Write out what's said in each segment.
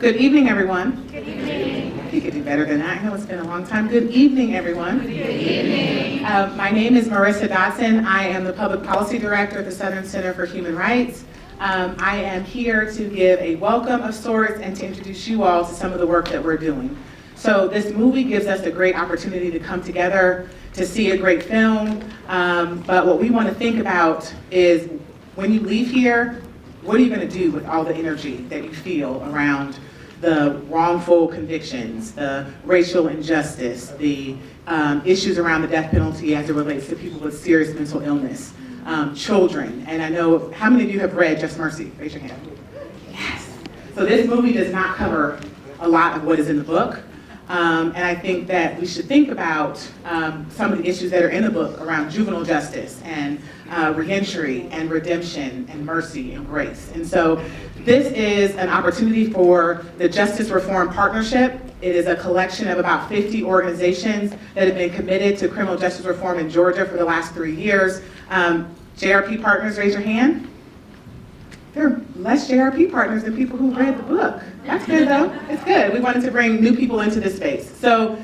Good evening, everyone. Good evening. You could do better than that. I know it's been a long time. Good evening, everyone. Good evening. My name is Marissa Dotson. I am the Public Policy Director at the Southern Center for Human Rights. I am here to give a welcome of sorts and to introduce you all to some of the work that we're doing. So this movie gives us a great opportunity to come together to see a great film. But what we want to think about is when you leave here, what are you going to do with all the energy that you feel around the wrongful convictions, the racial injustice, the issues around the death penalty as it relates to people with serious mental illness, children. And I know, how many of you have read Just Mercy? Raise your hand. Yes. So this movie does not cover a lot of what is in the book. And I think that we should think about some of the issues that are in the book around juvenile justice and reentry and redemption and mercy and grace. And so this is an opportunity for the Justice Reform Partnership. It is a collection of about 50 organizations that have been committed to criminal justice reform in Georgia for the last 3 years. JRP partners, raise your hand. There are less JRP partners than people who read the book. That's good though, it's good. We wanted to bring new people into this space. So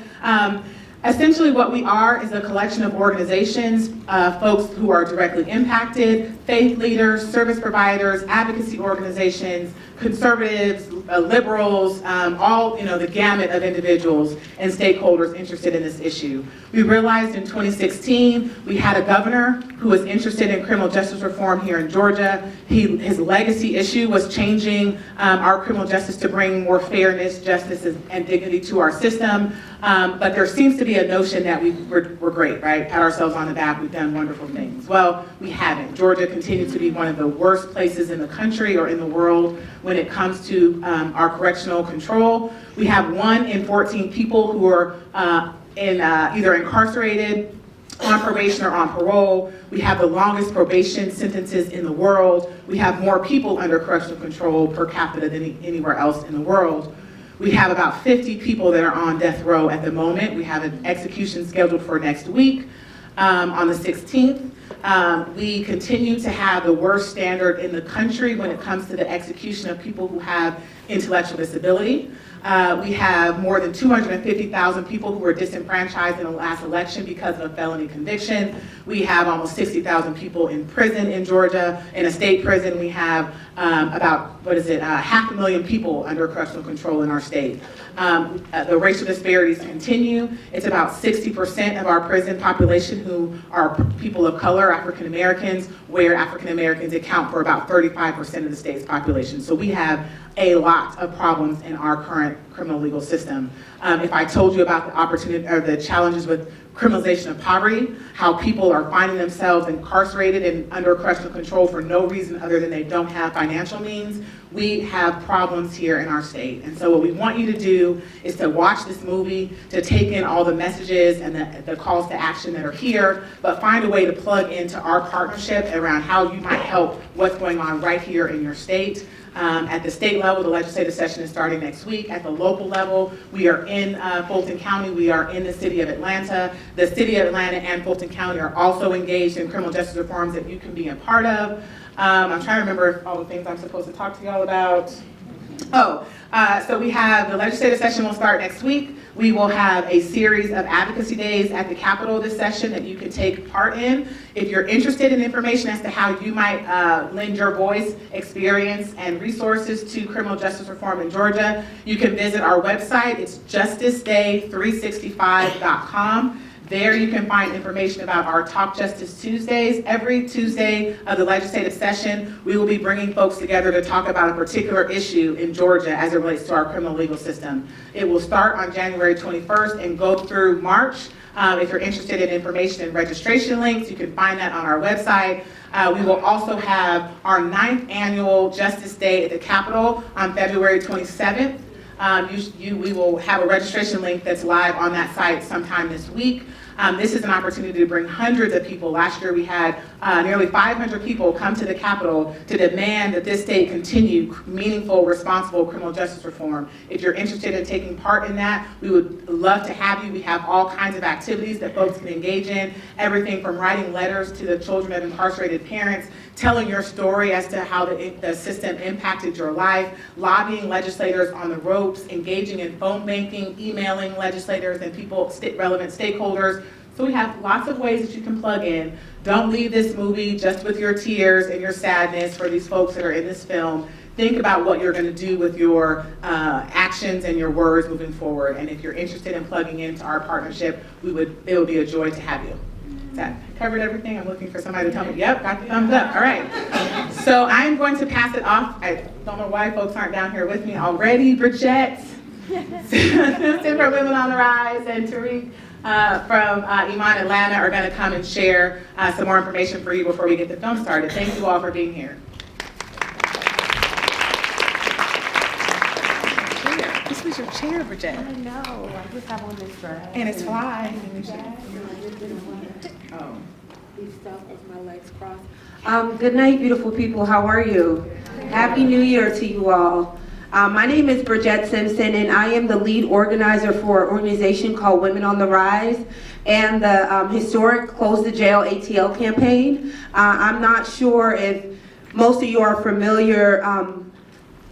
essentially what we are is a collection of organizations, folks who are directly impacted, faith leaders, service providers, advocacy organizations, conservatives, liberals, all, the gamut of individuals and stakeholders interested in this issue. We realized in 2016, we had a governor who was interested in criminal justice reform here in Georgia. His legacy issue was changing our criminal justice to bring more fairness, justice, and dignity to our system. But there seems to be a notion that we're great, right? Pat ourselves on the back, we've done wonderful things. Well, we haven't. Georgia continues to be one of the worst places in the country or in the world when it comes to our correctional control. We have 1 in 14 people who are either incarcerated, on probation or on parole. We have the longest probation sentences in the world. We have more people under correctional control per capita than anywhere else in the world. We have about 50 people that are on death row at the moment. We have an execution scheduled for next week on the 16th. We continue to have the worst standard in the country when it comes to the execution of people who have intellectual disability. We have more than 250,000 people who were disenfranchised in the last election because of a felony conviction. We have almost 60,000 people in prison in Georgia. In a state prison, we have about, 500,000 people under correctional control in our state. The racial disparities continue. It's about 60% of our prison population who are people of color, African Americans, where African Americans account for about 35% of the state's population. So we have a lot of problems in our current criminal legal system. If I told you about the opportunity or the challenges with criminalization of poverty, how people are finding themselves incarcerated and under correctional control for no reason other than they don't have financial means, we have problems here in our state. And so what we want you to do is to watch this movie, to take in all the messages and the calls to action that are here, but find a way to plug into our partnership around how you might help what's going on right here in your state. At the state level, the legislative session is starting next week. At the local level, we are in Fulton County. We are in the city of Atlanta. The city of Atlanta and Fulton County are also engaged in criminal justice reforms that you can be a part of. I'm trying to remember all the things I'm supposed to talk to y'all about. So we have the legislative session will start next week. We will have a series of advocacy days at the Capitol this session that you can take part in. If you're interested in information as to how you might lend your voice, experience, and resources to criminal justice reform in Georgia, you can visit our website. It's justiceday365.com. There you can find information about our Talk Justice Tuesdays. Every Tuesday of the legislative session, we will be bringing folks together to talk about a particular issue in Georgia as it relates to our criminal legal system. It will start on January 21st and go through March. If you're interested in information and registration links, you can find that on our website. We will also have our 9th annual Justice Day at the Capitol on February 27th. We will have a registration link that's live on that site sometime this week. This is an opportunity to bring hundreds of people. Last year we had nearly 500 people come to the Capitol to demand that this state continue meaningful, responsible criminal justice reform. If you're interested in taking part in that, we would love to have you. We have all kinds of activities that folks can engage in, everything from writing letters to the children of incarcerated parents, telling your story as to how the system impacted your life, lobbying legislators on the ropes, engaging in phone banking, emailing legislators and people, relevant stakeholders. So we have lots of ways that you can plug in. Don't leave this movie just with your tears and your sadness for these folks that are in this film. Think about what you're going to do with your actions and your words moving forward. And if you're interested in plugging into our partnership, it would be a joy to have you. That covered everything? I'm looking for somebody to tell me, yep, got the thumbs up. All right. So I'm going to pass it off. I don't know why folks aren't down here with me already. Bridget, Center for Women on the Rise, and Tariq from Iman Atlanta are going to come and share some more information for you before we get the film started. Thank you all for being here. This was your chair, Bridget. I know. I just have on this dress. And it's fly. Oh. Be stuff with my legs crossed. Good night, beautiful people. How are you? Happy New Year to you all. My name is Bridget Simpson, and I am the lead organizer for an organization called Women on the Rise and the historic Close the Jail ATL campaign. I'm not sure if most of you are familiar.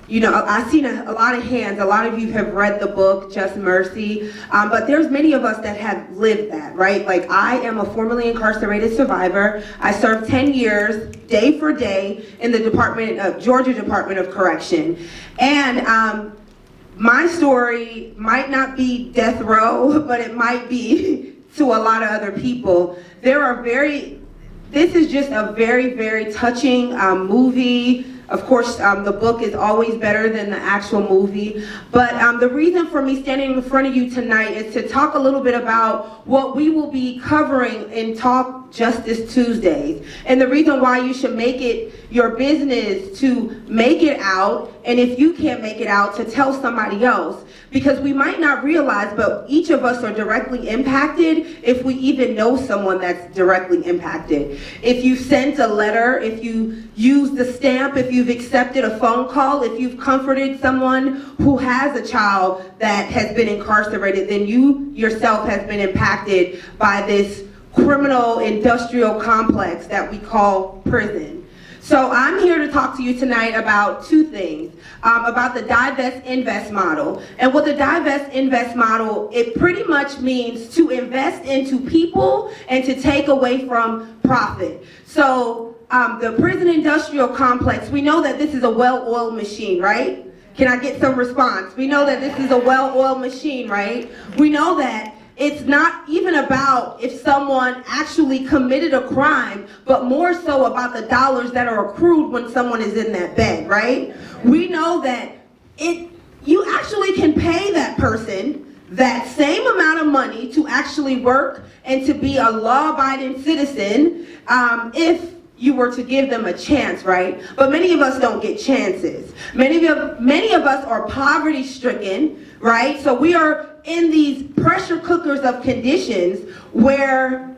I've seen a lot of hands. A lot of you have read the book, Just Mercy, but there's many of us that have lived that, right? Like, I am a formerly incarcerated survivor. I served 10 years, day for day, in the Georgia Department of Correction. And my story might not be death row, but it might be to a lot of other people. This is just a very, very touching movie. Of course, the book is always better than the actual movie. But the reason for me standing in front of you tonight is to talk a little bit about what we will be covering in Talk Justice Tuesdays. And the reason why you should make it your business to make it out, and if you can't make it out, to tell somebody else. Because we might not realize, but each of us are directly impacted if we even know someone that's directly impacted. If you sent a letter, if you used the stamp, if you've accepted a phone call, if you've comforted someone who has a child that has been incarcerated, then you yourself has been impacted by this criminal industrial complex that we call prison. So I'm here to talk to you tonight about two things, about the Divest Invest model. And what the Divest Invest model, it pretty much means to invest into people and to take away from profit. So the prison industrial complex, we know that this is a well-oiled machine, right? Can I get some response? We know that this is a well-oiled machine, right? We know that it's not even about if someone actually committed a crime, but more so about the dollars that are accrued when someone is in that bed, right? We know that you actually can pay that person that same amount of money to actually work and to be a law-abiding citizen if you were to give them a chance, right? But many of us don't get chances. Many of us are poverty-stricken, right? So we are in these pressure cookers of conditions where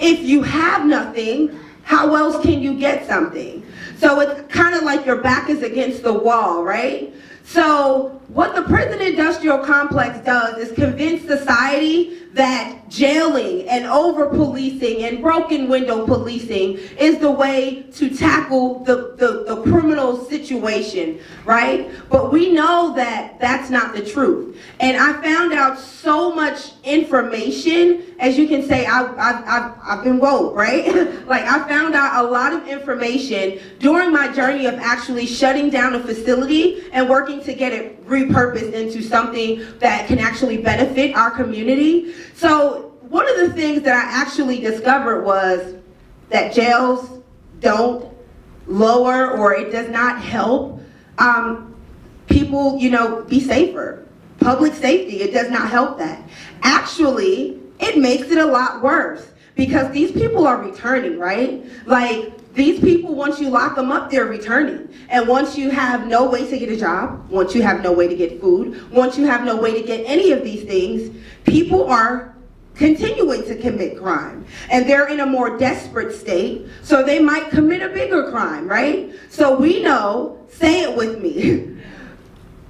if you have nothing, how else can you get something? So it's kind of like your back is against the wall, right? So what the prison industrial complex does is convince society that jailing and over-policing and broken window policing is the way to tackle the criminal situation, right? But we know that that's not the truth. And I found out so much information. As you can say, I've been woke, right? Like, I found out a lot of information during my journey of actually shutting down a facility and working to get it repurposed into something that can actually benefit our community. So one of the things that I actually discovered was that jails don't lower, or it does not help people, be safer. Public safety, it does not help that. Actually, it makes it a lot worse because these people are returning, right? Like, these people, once you lock them up, they're returning. And once you have no way to get a job, once you have no way to get food, once you have no way to get any of these things, people are continuing to commit crime. And they're in a more desperate state, so they might commit a bigger crime, right? So we know, say it with me,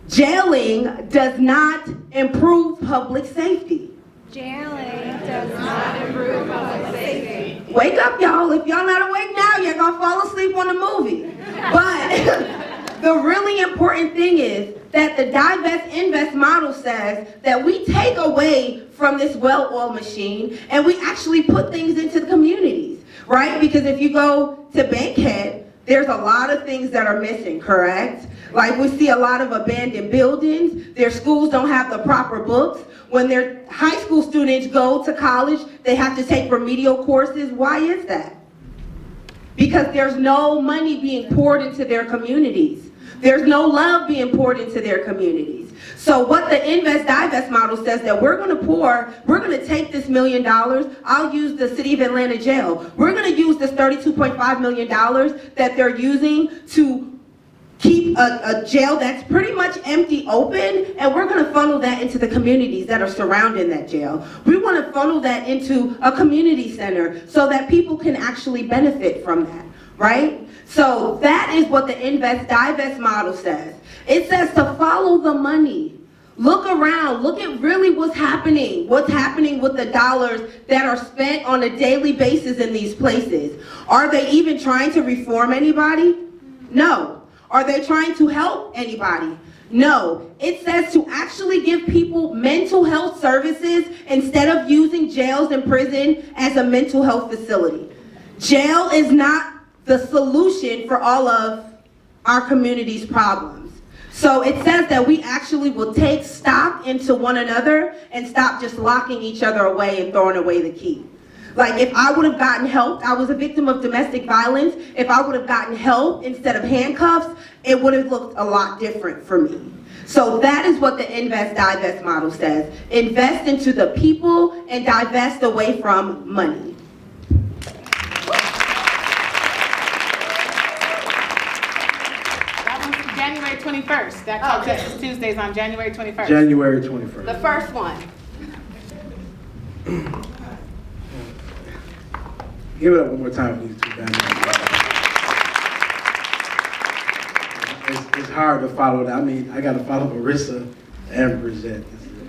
jailing does not improve public safety. Jailing does not improve public safety. Wake up, y'all. If y'all not awake now, you're gonna fall asleep on the movie. But the really important thing is that the divest invest model says that we take away from this well-oiled machine and we actually put things into the communities, right? Because if you go to Bankhead, there's a lot of things that are missing, correct? Like we see a lot of abandoned buildings, their schools don't have the proper books. When their high school students go to college, they have to take remedial courses. Why is that? Because there's no money being poured into their communities. There's no love being poured into their communities. So what the invest divest model says that we're gonna take this $1 million, I'll use the City of Atlanta jail. We're gonna use this $32.5 million that they're using to keep a jail that's pretty much empty open, and we're gonna funnel that into the communities that are surrounding that jail. We wanna funnel that into a community center so that people can actually benefit from that, right? So that is what the invest divest model says. It says to follow the money. Look around, look at really what's happening with the dollars that are spent on a daily basis in these places. Are they even trying to reform anybody? No. Are they trying to help anybody? No. It says to actually give people mental health services instead of using jails and prison as a mental health facility. Jail is not the solution for all of our community's problems. So it says that we actually will take stock into one another and stop just locking each other away and throwing away the key. Like if I would have gotten help, I was a victim of domestic violence, if I would have gotten help instead of handcuffs, it would have looked a lot different for me. So that is what the invest divest model says. Invest into the people and divest away from money. That one's January 21st. That Talk Okay. Texas Tuesdays on January 21st. January 21st. The first one. Give it up one more time for these two guys. It's hard to follow that. I mean, I got to follow Marissa and Bridget.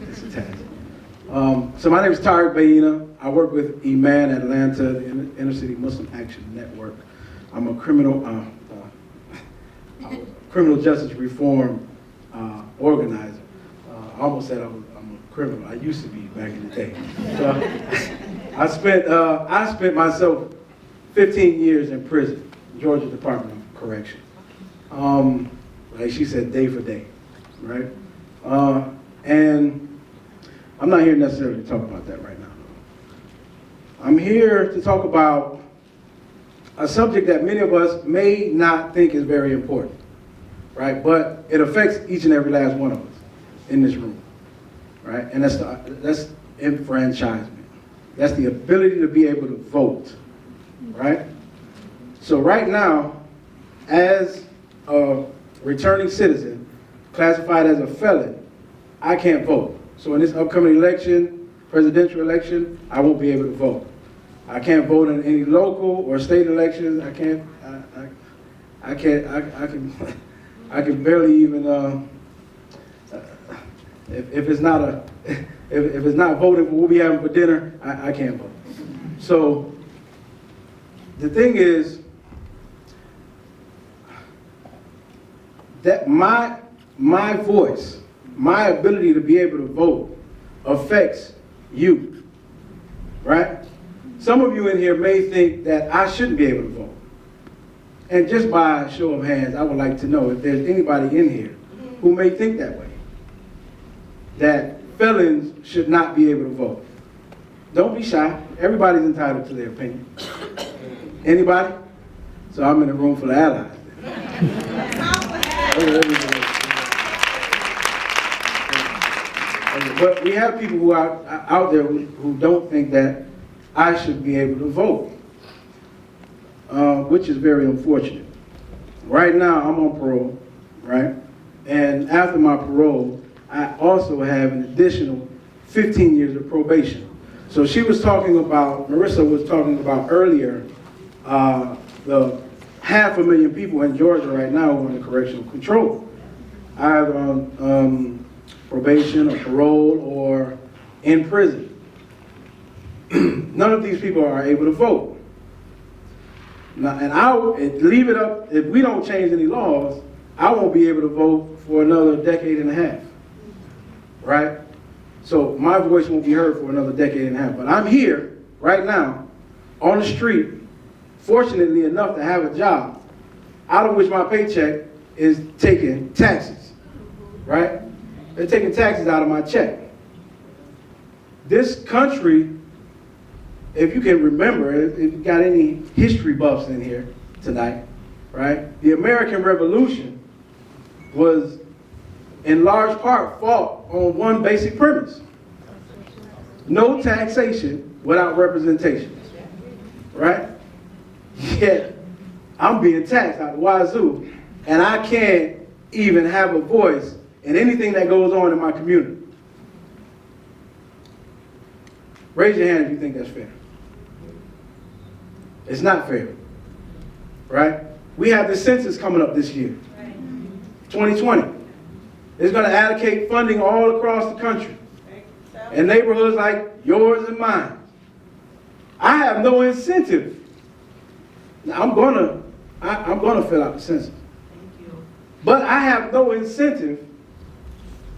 It's a task. So my name is Tariq Bayina. I work with Iman Atlanta, the Inner City Muslim Action Network. I'm a criminal justice reform organizer. I almost said I'm a criminal. I used to be back in the day. So, I spent myself 15 years in prison, Georgia Department of Correction. Like she said, day for day, right? And I'm not here necessarily to talk about that right now. I'm here to talk about a subject that many of us may not think is very important, right? But it affects each and every last one of us in this room, right? And that's enfranchisement. That's the ability to be able to vote, right? So right now, as a returning citizen, classified as a felon, I can't vote. So in this upcoming election, presidential election, I won't be able to vote. I can't vote in any local or state elections. I can barely even, if it's not if it's not voting for what we having for dinner, I can't vote. So the thing is that my voice, my ability to be able to vote affects you, right? Some of you in here may think that I shouldn't be able to vote. And just by a show of hands, I would like to know if there's anybody in here who may think that way, that felons should not be able to vote. Don't be shy. Everybody's entitled to their opinion. Anybody? So I'm in a room full of allies. But we have people who are out there who don't think that I should be able to vote, which is very unfortunate. Right now, I'm on parole, right? And after my parole, I also have an additional 15 years of probation. So she was talking about, Marissa was talking about earlier, the 500,000 people in Georgia right now who are under correctional control, either on probation or parole or in prison. None of these people are able to vote. Now, and I'll leave it up, if we don't change any laws, I won't be able to vote for another decade and a half, right? So my voice won't be heard for another decade and a half. But I'm here right now on the street, fortunately enough to have a job, out of which my paycheck is taking taxes, right? They're taking taxes out of my check. This country, if you can remember, if you got any history buffs in here tonight, right? The American Revolution was in large part fought on one basic premise: no taxation without representation, right? Yet I'm being taxed out of wazoo, and I can't even have a voice in anything that goes on in my community. Raise your hand if you think that's fair. It's not fair, right? We have the census coming up this year, 2020. It's going to allocate funding all across the country, in neighborhoods like yours and mine. I have no incentive. Now, I'm gonna fill out the census, but I have no incentive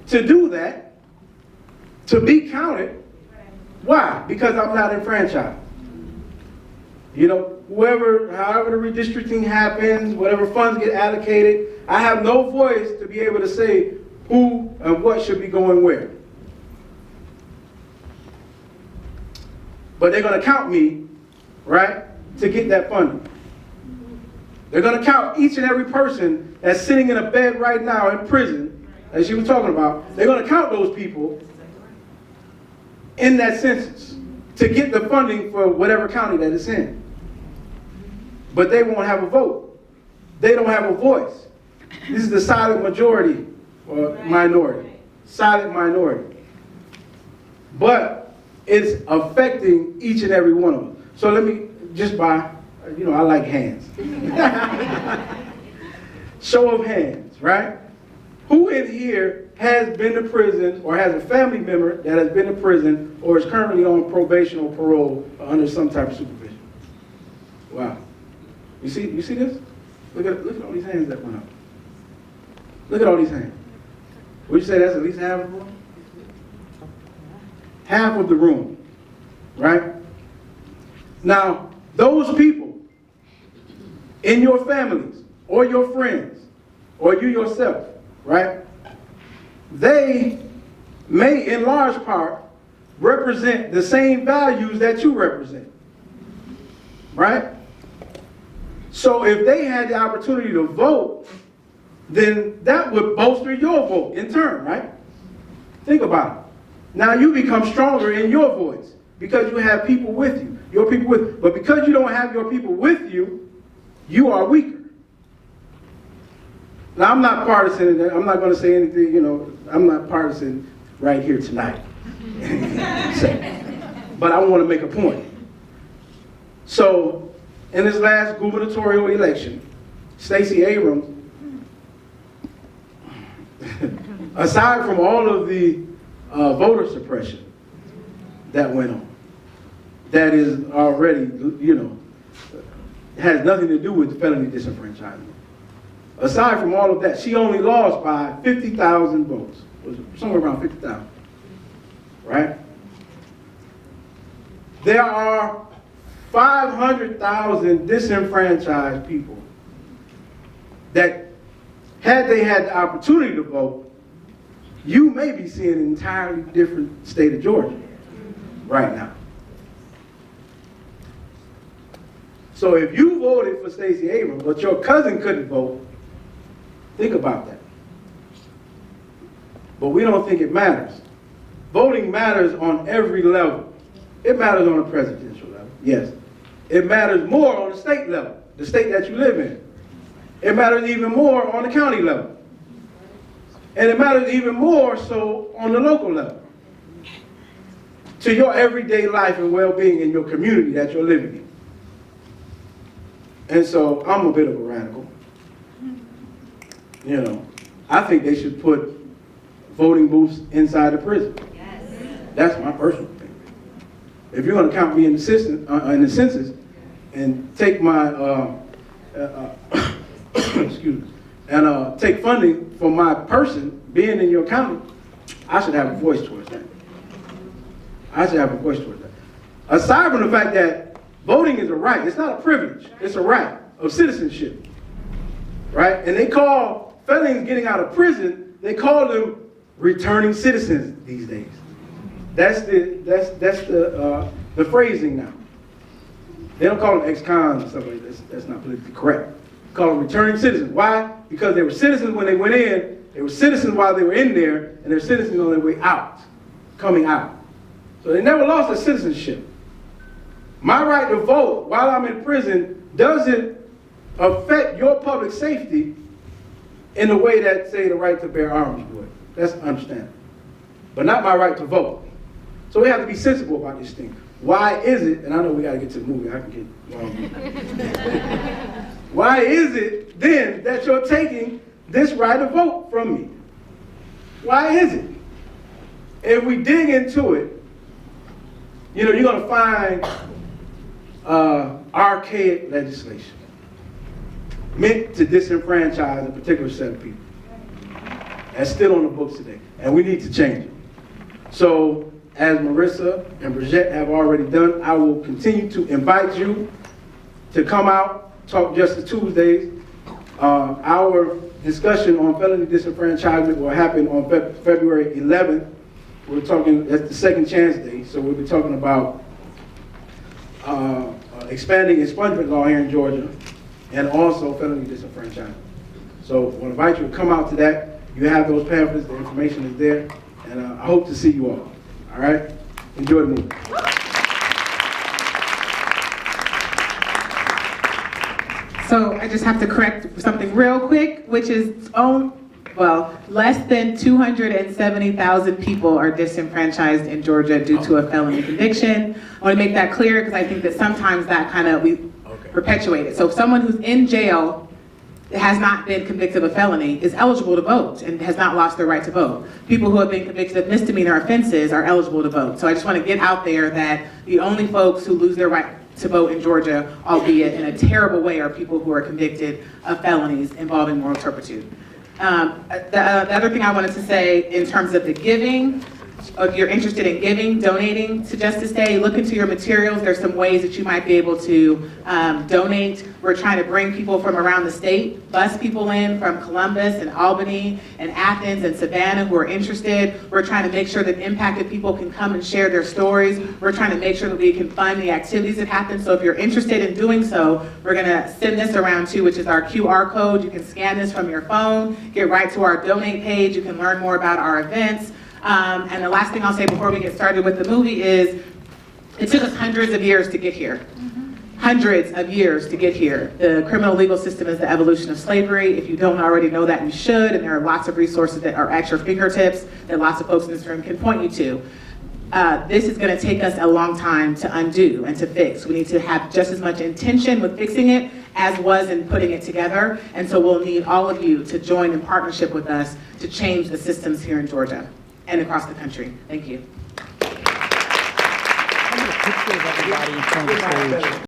to do that, to be counted. Why? Because I'm not enfranchised. You know, however the redistricting happens, whatever funds get allocated, I have no voice to be able to say who and what should be going where. But they're going to count me, right, to get that funding. They're going to count each and every person that's sitting in a bed right now in prison, as you were talking about. They're going to count those people in that census to get the funding for whatever county that it's in. But they won't have a vote. They don't have a voice. This is the silent majority or minority. Silent minority. But it's affecting each and every one of them. So let me, just by, I like hands. Show of hands, right? Who in here has been to prison or has a family member that has been to prison or is currently on probation or parole or under some type of supervision? Wow. You see this? Look at all these hands that went up. Look at all these hands. Would you say that's at least half of the room? Half of the room, right? Now, those people in your families or your friends or you yourself, right? They may, in large part, represent the same values that you represent, right? So if they had the opportunity to vote, then that would bolster your vote in turn, right? Think about it. Now you become stronger in your voice because you have people with you. Your people with, but because you don't have your people with you, you are weaker. Now I'm not partisan. I'm not going to say anything. I'm not partisan right here tonight. But I want to make a point. So in this last gubernatorial election, Stacey Abrams, aside from all of the voter suppression that went on, that is already, has nothing to do with felony disenfranchisement. Aside from all of that, she only lost by 50,000 votes, somewhere around 50,000, right? There are 500,000 disenfranchised people that, had they had the opportunity to vote, you may be seeing an entirely different state of Georgia right now. So if you voted for Stacey Abrams, but your cousin couldn't vote, think about that. But we don't think it matters. Voting matters on every level. It matters on the presidential level, yes. It matters more on the state level, the state that you live in. It matters even more on the county level. And it matters even more so on the local level. to your everyday life and well-being in your community that you're living in. And so I'm a bit of a radical. You know, I think they should put voting booths inside the prison. That's my personal opinion. If you're going to count me in the census and take my excuse me, and take funding for my person being in your county, I should have a voice towards that. I should have a voice towards that. Aside from the fact that voting is a right, it's not a privilege, it's a right of citizenship, right? And they call felons getting out of prison, they call them returning citizens these days. That's the phrasing now. They don't call them ex-cons and stuff like that. That's not politically correct. They call them returning citizens. Why? Because they were citizens when they went in, they were citizens while they were in there, and they're citizens on their way out, coming out. So they never lost their citizenship. My right to vote while I'm in prison doesn't affect your public safety in the way that, say, the right to bear arms would. That's understandable. But not my right to vote. So we have to be sensible about this thing. Why is it, and I know we got to get to the movie, I can get long. Why is it then that you're taking this right to vote from me? Why is it? If we dig into it, you know, you're going to find archaic legislation meant to disenfranchise a particular set of people. That's still on the books today, and we need to change it. So, as Marissa and Bridget have already done, I will continue to invite you to come out, talk Justice Tuesdays. Our discussion on felony disenfranchisement will happen on February 11th. We're talking, that's the second chance day, so we'll be talking about expanding expungement law here in Georgia and also felony disenfranchisement. So I want to invite you to come out to that. You have those pamphlets, the information is there, and I hope to see you all. All right? Enjoy the movie. So I just have to correct something real quick, which is, less than 270,000 people are disenfranchised in Georgia due to a felony conviction. I want to make that clear because I think that sometimes that kind of, we perpetuate it. So if someone who's in jail has not been convicted of a felony is eligible to vote and has not lost their right to vote. People who have been convicted of misdemeanor offenses are eligible to vote. So I just want to get out there that the only folks who lose their right to vote in Georgia, albeit in a terrible way, are people who are convicted of felonies involving moral turpitude. The other thing I wanted to say in terms of the giving, if you're interested in giving, donating to Justice Day, look into your materials. There's some ways that you might be able to donate. We're trying to bring people from around the state, bus people in from Columbus and Albany and Athens and Savannah who are interested. We're trying to make sure that impacted people can come and share their stories. We're trying to make sure that we can fund the activities that happen. So if you're interested in doing so, we're gonna send this around too, which is our QR code. You can scan this from your phone, get right to our donate page. You can learn more about our events. And the last thing I'll say before we get started with the movie is, it took us hundreds of years to get here. Hundreds of years to get here. The criminal legal system is the evolution of slavery. If you don't already know that, you should, and there are lots of resources that are at your fingertips that lots of folks in this room can point you to. This is going to take us a long time to undo and to fix. We need to have just as much intention with fixing it as was in putting it together, and so we'll need all of you to join in partnership with us to change the systems here in Georgia and across the country. Thank you. Picture of everybody in front of the stage.